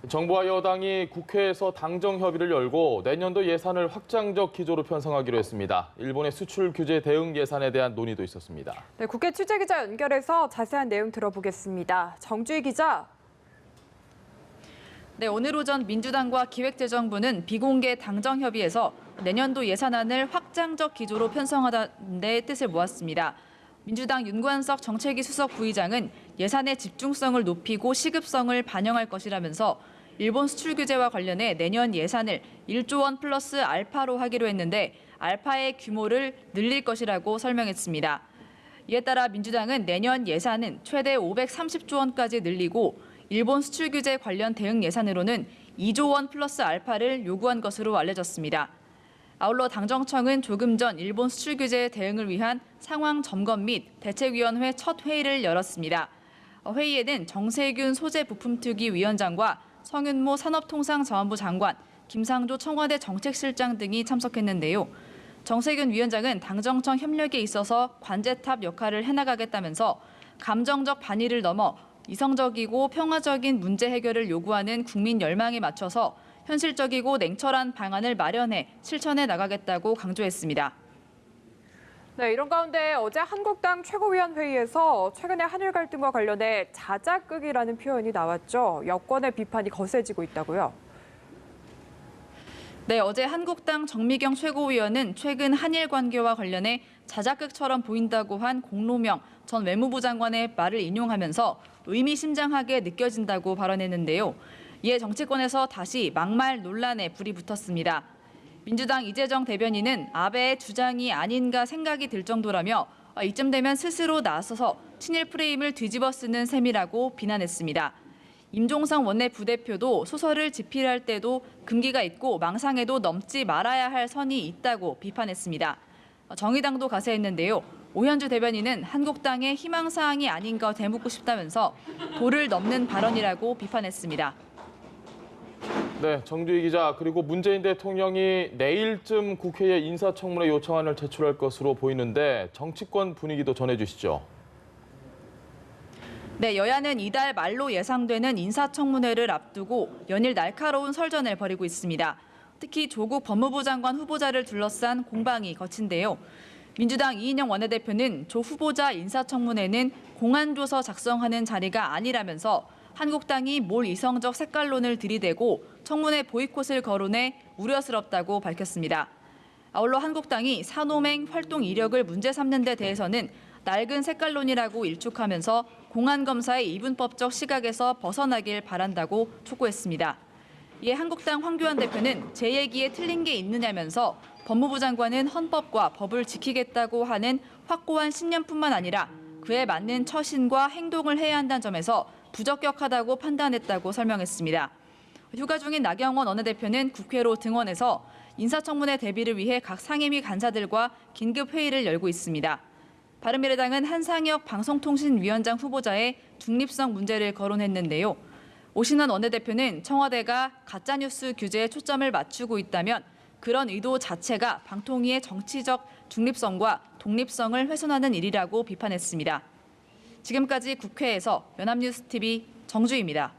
정부와 여당이 국회에서 당정 협의를 열고 내년도 예산을 확장적 기조로 편성하기로 했습니다. 일본의 수출 규제 대응 예산에 대한 논의도 있었습니다. 네, 국회 취재기자 연결해서 자세한 내용 들어보겠습니다. 정주희 기자. 네, 오늘 오전 민주당과 기획재정부는 비공개 당정 협의에서 내년도 예산안을 확장적 기조로 편성하는 데 뜻을 모았습니다. 민주당 윤관석 정책위 수석 부의장은 예산의 집중성을 높이고 시급성을 반영할 것이라면서 일본 수출 규제와 관련해 내년 예산을 1조 원 플러스 알파로 하기로 했는데 알파의 규모를 늘릴 것이라고 설명했습니다. 이에 따라 민주당은 내년 예산은 최대 530조 원까지 늘리고 일본 수출 규제 관련 대응 예산으로는 2조 원 플러스 알파를 요구한 것으로 알려졌습니다. 아울러 당정청은 조금 전 일본 수출 규제 대응을 위한 상황 점검 및 대책위원회 첫 회의를 열었습니다. 회의에는 정세균 소재부품특위 위원장과 성윤모 산업통상자원부 장관, 김상조 청와대 정책실장 등이 참석했는데요. 정세균 위원장은 당정청 협력에 있어서 관제탑 역할을 해나가겠다면서 감정적 반의를 넘어 이성적이고 평화적인 문제 해결을 요구하는 국민 열망에 맞춰서 현실적이고 냉철한 방안을 마련해 실천해 나가겠다고 강조했습니다. 네, 이런 가운데 어제 한국당 최고위원 회의에서 최근의 한일 갈등과 관련해 자작극이라는 표현이 나왔죠. 여권의 비판이 거세지고 있다고요. 네, 어제 한국당 정미경 최고위원은 최근 한일 관계와 관련해 자작극처럼 보인다고 한 공로명 전 외무부 장관의 말을 인용하면서 의미심장하게 느껴진다고 발언했는데요. 이에 정치권에서 다시 막말 논란에 불이 붙었습니다. 민주당 이재정 대변인은 아베의 주장이 아닌가 생각이 들 정도라며 이쯤 되면 스스로 나서서 친일 프레임을 뒤집어 쓰는 셈이라고 비난했습니다. 임종성 원내부대표도 소설을 집필할 때도 금기가 있고 망상에도 넘지 말아야 할 선이 있다고 비판했습니다. 정의당도 가세했는데요. 오현주 대변인은 한국당의 희망사항이 아닌가 되묻고 싶다면서 도를 넘는 발언이라고 비판했습니다. 네, 정주희 기자, 그리고 문재인 대통령이 내일쯤 국회에 인사청문회 요청안을 제출할 것으로 보이는데 정치권 분위기도 전해주시죠. 네, 여야는 이달 말로 예상되는 인사청문회를 앞두고 연일 날카로운 설전을 벌이고 있습니다. 특히 조국 법무부 장관 후보자를 둘러싼 공방이 거친데요. 민주당 이인영 원내대표는 조 후보자 인사청문회는 공안조서 작성하는 자리가 아니라면서 한국당이 몰이성적 색깔론을 들이대고 청문회 보이콧을 거론해 우려스럽다고 밝혔습니다. 아울러 한국당이 산호맹 활동 이력을 문제 삼는 데 대해서는 낡은 색깔론이라고 일축하면서 공안검사의 이분법적 시각에서 벗어나길 바란다고 촉구했습니다. 이에 한국당 황교안 대표는 제 얘기에 틀린 게 있느냐면서 법무부 장관은 헌법과 법을 지키겠다고 하는 확고한 신념뿐만 아니라 그에 맞는 처신과 행동을 해야 한다는 점에서 부적격하다고 판단했다고 설명했습니다. 휴가 중인 나경원 원내대표는 국회로 등원해서 인사청문회 대비를 위해 각 상임위 간사들과 긴급 회의를 열고 있습니다. 바른미래당은 한상혁 방송통신위원장 후보자의 중립성 문제를 거론했는데요. 오신환 원내대표는 청와대가 가짜뉴스 규제에 초점을 맞추고 있다면 그런 의도 자체가 방통위의 정치적 중립성과 독립성을 훼손하는 일이라고 비판했습니다. 지금까지 국회에서 연합뉴스TV 정주희입니다.